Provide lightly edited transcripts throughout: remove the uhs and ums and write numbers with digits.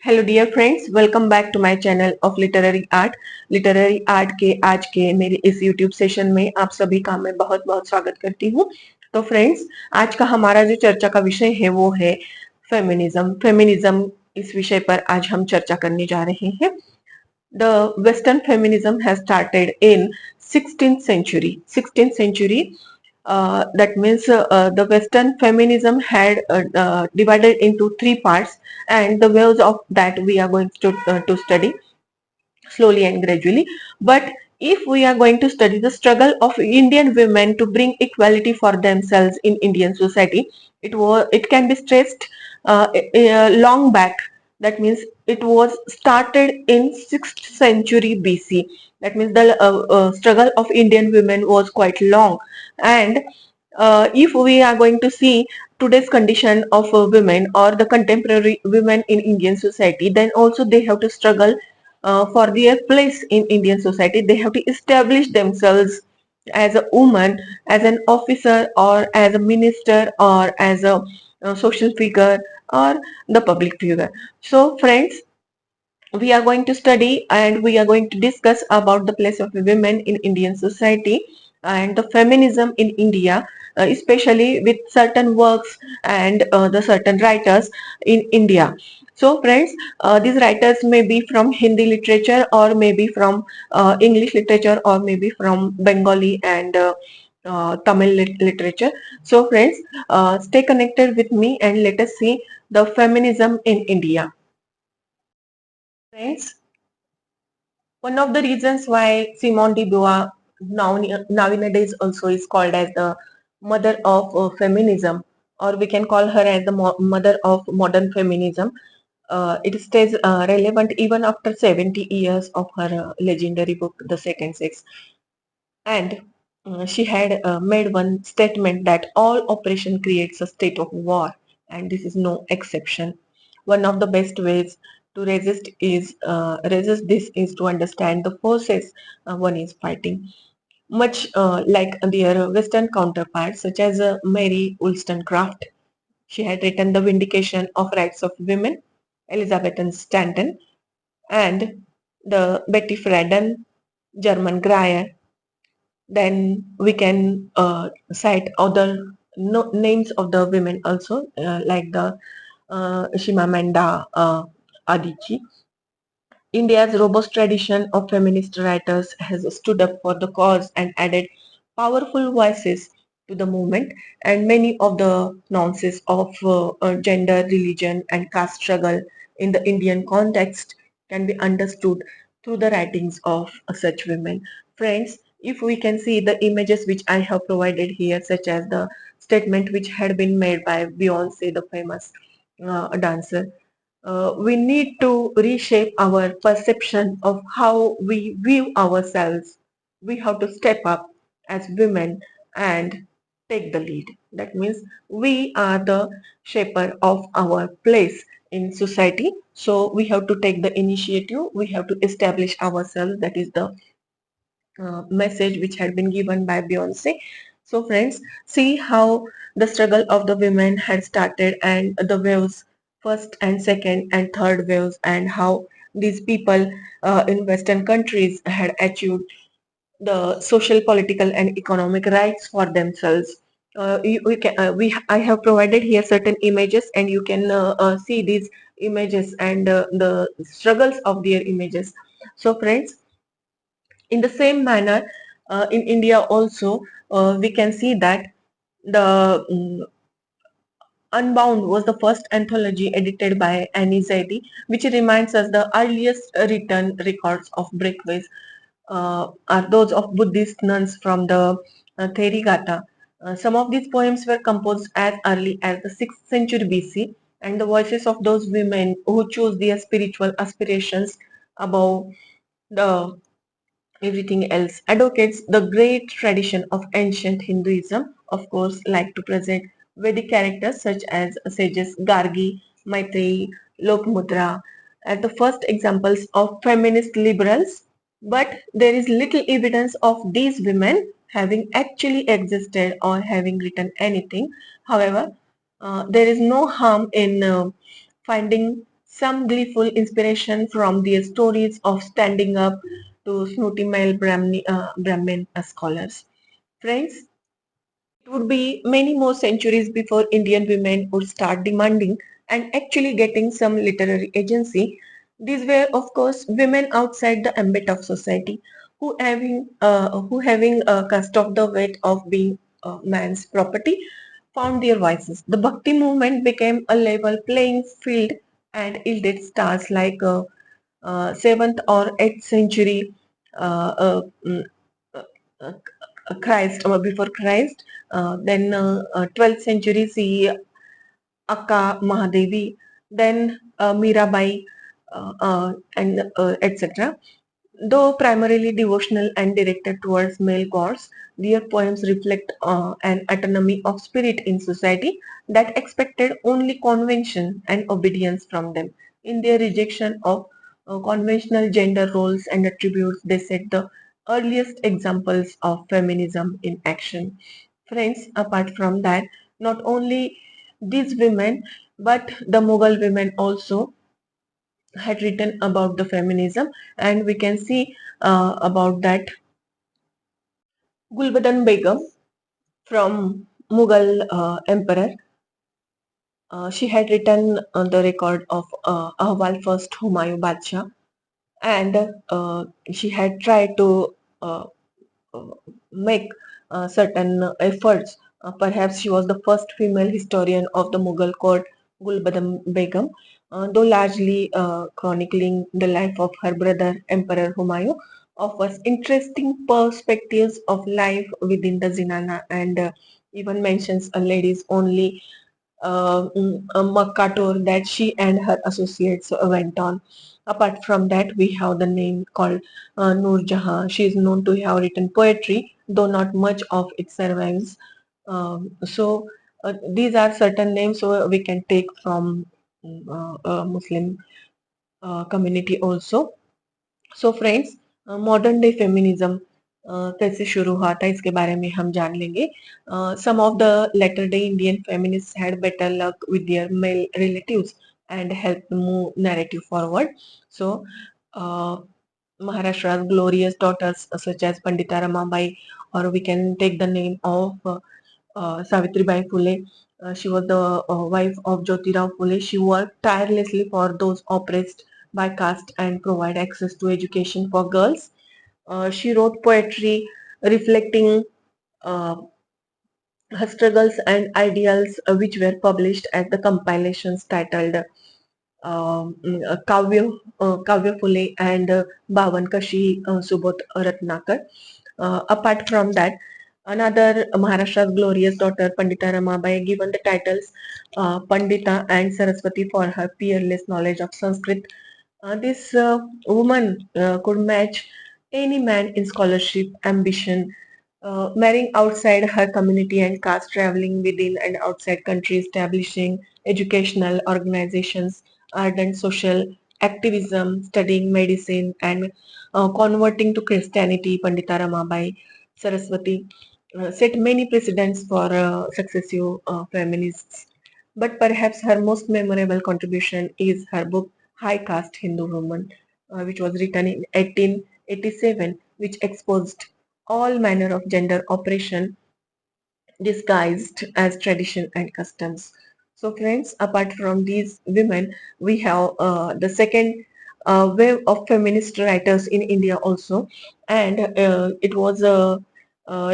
Hello dear friends, welcome back to my channel of literary art. Literary art के आज के मेरे इस यूट्यूब सेशन में आप सभी का मैं बहुत बहुत स्वागत करती हूँ। तो फ्रेंड्स, आज का हमारा जो चर्चा का विषय है वो है फेमिनिज्म। इस विषय पर आज हम चर्चा करने जा रहे हैं। The western feminism has started in 16th century 16th century. That means the Western feminism had divided into three parts, and the ways of that we are going to study slowly and gradually. But if we are going to study the struggle of Indian women to bring equality for themselves in Indian society, it can be stressed long back. That means it was started in 6th century BC. That means the struggle of Indian women was quite long. And if we are going to see today's condition of women or the contemporary women in Indian society, then also they have to struggle for their place in Indian society. They have to establish themselves as a woman, as an officer, or as a minister, or as a social figure, or the public figure. So, friends, we are going to study and we are going to discuss about the place of women in Indian society and the feminism in India, especially with certain works and the certain writers in India. So friends, these writers may be from Hindi literature, or maybe from English literature, or maybe from Bengali and Tamil literature. So friends, stay connected with me and let us see the feminism in India. Friends, one of the reasons why Simone de Beauvoir nowadays also is called as the mother of feminism, or we can call her as the mother of modern feminism. It stays relevant even after 70 years of her legendary book, The Second Sex. And she had made one statement that all oppression creates a state of war, and this is no exception. One of the best ways to resist this is to understand the forces one is fighting. Much like their Western counterparts, such as Mary Wollstonecraft, she had written The Vindication of Rights of Women, Elizabeth Stanton, and the Betty Friedan, German Greer. Then we can cite other names of the women also, like the Shimamanda Adichie. India's robust tradition of feminist writers has stood up for the cause and added powerful voices to the movement, and many of the nuances of gender, religion, and caste struggle in the Indian context can be understood through the writings of such women. Friends, if we can see the images which I have provided here, such as the statement which had been made by Beyonce, the famous dancer, we need to reshape our perception of how we view ourselves. We have to step up as women and take the lead. That means we are the shaper of our place in society. So we have to take the initiative. We have to establish ourselves. That is the message which had been given by Beyonce. So friends, see how the struggle of the women had started, and the waves, first and second and third waves, and how these people in Western countries had achieved the social, political, and economic rights for themselves. I have provided here certain images, and you can see these images and the struggles of their images. So friends, in the same manner, in India also, we can see that the Unbound was the first anthology edited by Annie Zaidi, which reminds us the earliest written records of breakaways are those of Buddhist nuns from the Therigatha. Some of these poems were composed as early as the 6th century BC, and the voices of those women who chose their spiritual aspirations above the everything else advocates the great tradition of ancient Hinduism, of course, like to present Vedic characters such as sages Gargi, Maitreyi, Lokmudra as the first examples of feminist liberals. But there is little evidence of these women having actually existed or having written anything. However, there is no harm in finding some gleeful inspiration from their stories of standing up to snooty male Brahmin scholars. Friends, it would be many more centuries before Indian women would start demanding and actually getting some literary agency. These were, of course, women outside the ambit of society who having cast off the weight of being man's property, found their voices. The Bhakti movement became a level playing field and yielded stars like 7th or 8th century uh, uh, mm, uh, uh, Christ, before Christ, then 12th century CE Akka Mahadevi, then Mirabai, and etc. Though primarily devotional and directed towards male gods, their poems reflect an autonomy of spirit in society that expected only convention and obedience from them. In their rejection of conventional gender roles and attributes, they set the earliest examples of feminism in action. Friends, apart from that, not only these women, but the Mughal women also had written about the feminism, and we can see about that Gulbadan Begum from Mughal emperor. She had written the record of Ahwal first Humayun Badshah, and she had tried to uh, uh, make certain efforts. Perhaps she was the first female historian of the Mughal court, Gulbadan Begum, though largely chronicling the life of her brother, Emperor Humayun, offers interesting perspectives of life within the Zinana and even mentions a lady's only a Makkah tour that she and her associates went on. Apart from that, we have the name called Noor Jahan. She is known to have written poetry, though not much of it survives. These are certain names so we can take from Muslim community also. So friends modern day feminism कैसे शुरू हुआ था इसके बारे में हम जान लेंगे some of the latter day Indian feminist had better luck with their male relatives and help move narrative forward so Maharashtra's glorious daughters such as Pandita Ramabai, or we can take the name of Savitribai Phule. She was the wife of Jyotirao Phule. She worked tirelessly for those oppressed by caste and provide access to education for girls. She wrote poetry reflecting uh, her struggles and ideals, which were published as the compilations titled Kavya Phule and Bhavan Kashi Subodh Ratnakar. Apart from that, another Maharashtra's glorious daughter, Pandita Ramabai, given the titles Pandita and Saraswati for her peerless knowledge of Sanskrit. This woman could match any man in scholarship, ambition, marrying outside her community and caste, traveling within and outside country, establishing educational organizations, ardent social activism, studying medicine, and converting to Christianity. Pandita Ramabai Saraswati set many precedents for successive feminists. But perhaps her most memorable contribution is her book High Caste Hindu Woman, which was written in 1887, which exposed all manner of gender oppression disguised as tradition and customs. So, friends, apart from these women, we have the second wave of feminist writers in India also, and it was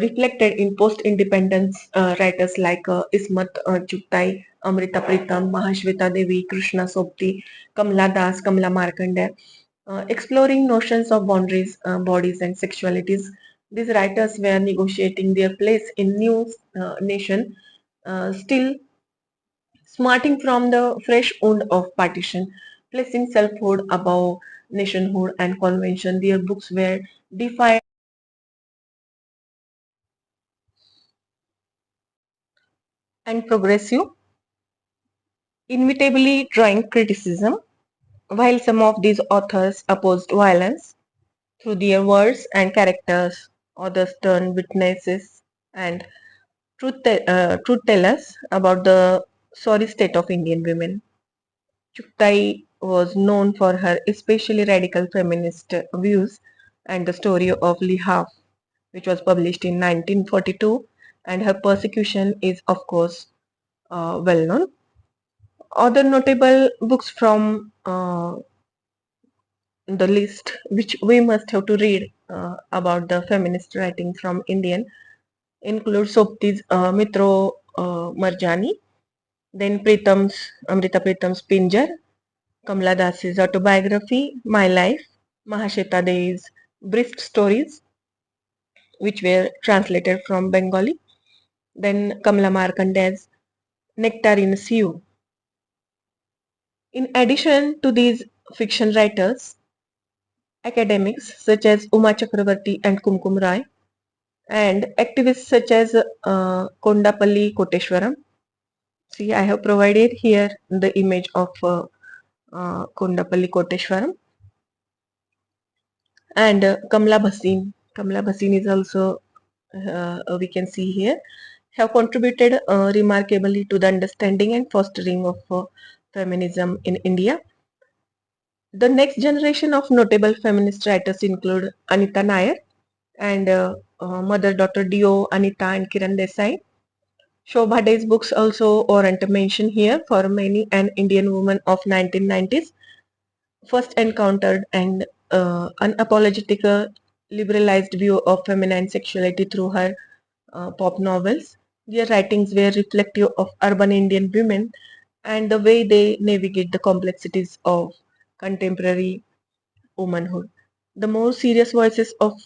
reflected in post-independence writers like Ismat Chugtai, Amrita Pritam, Mahashweta Devi, Krishna Sopti, Kamala Das, Kamala Markandeya, exploring notions of boundaries, bodies, and sexualities. These writers were negotiating their place in new nation, still smarting from the fresh wound of partition, placing selfhood above nationhood and convention. Their books were defined and progressive, inevitably drawing criticism. While some of these authors opposed violence through their words and characters, others turned witnesses and truth tell us about the sorry state of Indian women. Chuktai was known for her especially radical feminist views and the story of Lee Half, which was published in 1942, and her persecution is, of course, well known. Other notable books from the list which we must have to read about the feminist writing from Indian include Sopti's Mitro Marjani, then Amrita Pritam's Pinjar, Kamala Das's autobiography, My Life, Mahasheta De's Brief Stories, which were translated from Bengali, then Kamala Markande's Nectarine Siu. In addition to these fiction writers, academics such as Uma Chakravarti and Kumkum Rai, and activists such as Kondapalli Koteshwaram. See, I have provided here the image of Kondapalli Koteshwaram, and Kamla Bhasin. Kamla Bhasin is also we can see here have contributed remarkably to the understanding and fostering of feminism in India. The next generation of notable feminist writers include Anita Nair and mother-daughter duo Anita and Kiran Desai. Shobha De's books also warrant a mention here. For many, an Indian woman of 1990s first encountered an unapologetic liberalized view of feminine sexuality through her pop novels. Their writings were reflective of urban Indian women and the way they navigate the complexities of contemporary womanhood. The more serious voices of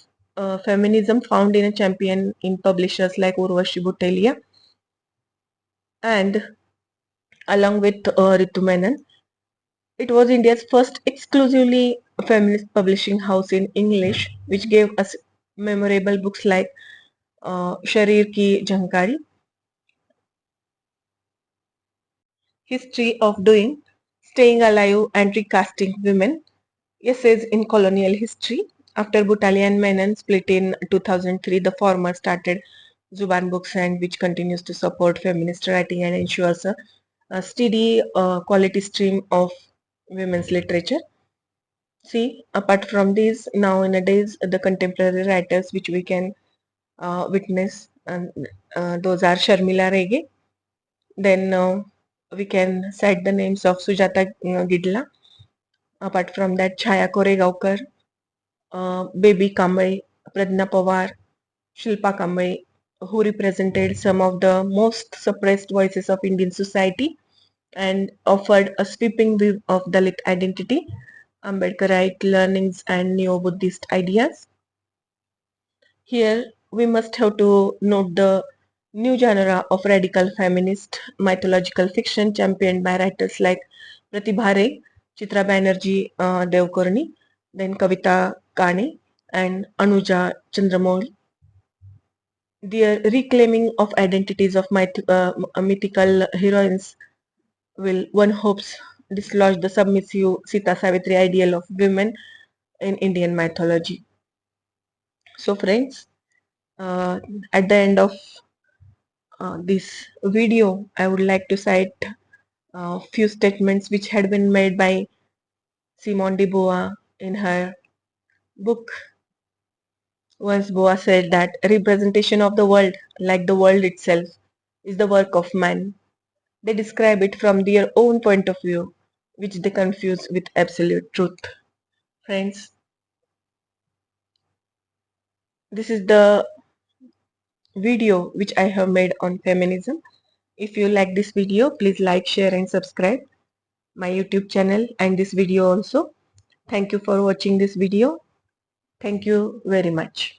feminism found in a champion in publishers like Urvashi Bhutelia and along with Ritu Menon. It was India's first exclusively feminist publishing house in English, which gave us memorable books like Sharir Ki Jhankari, History of Doing, Staying Alive and Recasting Women, Essays in Colonial History. After Bhutali and Menon split in 2003, the former started Zuban Books and which continues to support feminist writing and ensures a steady quality stream of women's literature. See, apart from these, nowadays the contemporary writers which we can witness, and those are Sharmila Rege. Then we can cite the names of Sujata Gidla. Apart from that, Chaya Koregaonkar, Baby Kamble, Pradna Pawar, Shilpa Kamble, who represented some of the most suppressed voices of Indian society and offered a sweeping view of Dalit identity, Ambedkarite learnings, and neo-Buddhist ideas. Here, we must have to note the new genre of radical feminist mythological fiction championed by writers like Pratibha Ray, Chitra Banerjee Devkarni, then Kavita Kane, and Anuja Chandramouli. Their reclaiming of identities of mythical heroines will, one hopes, dislodge the submissive Sita Savitri ideal of women in Indian mythology. So, friends, at the end of this video, I would like to cite a few statements which had been made by Simone de Beauvoir in her book. Once Beauvoir said that representation of the world, like the world itself, is the work of man. They describe it from their own point of view, which they confuse with absolute truth. Friends, this is the video which I have made on feminism. If you like this video, please like, share and subscribe my YouTube channel and this video also. Thank you for watching this video. Thank you very much.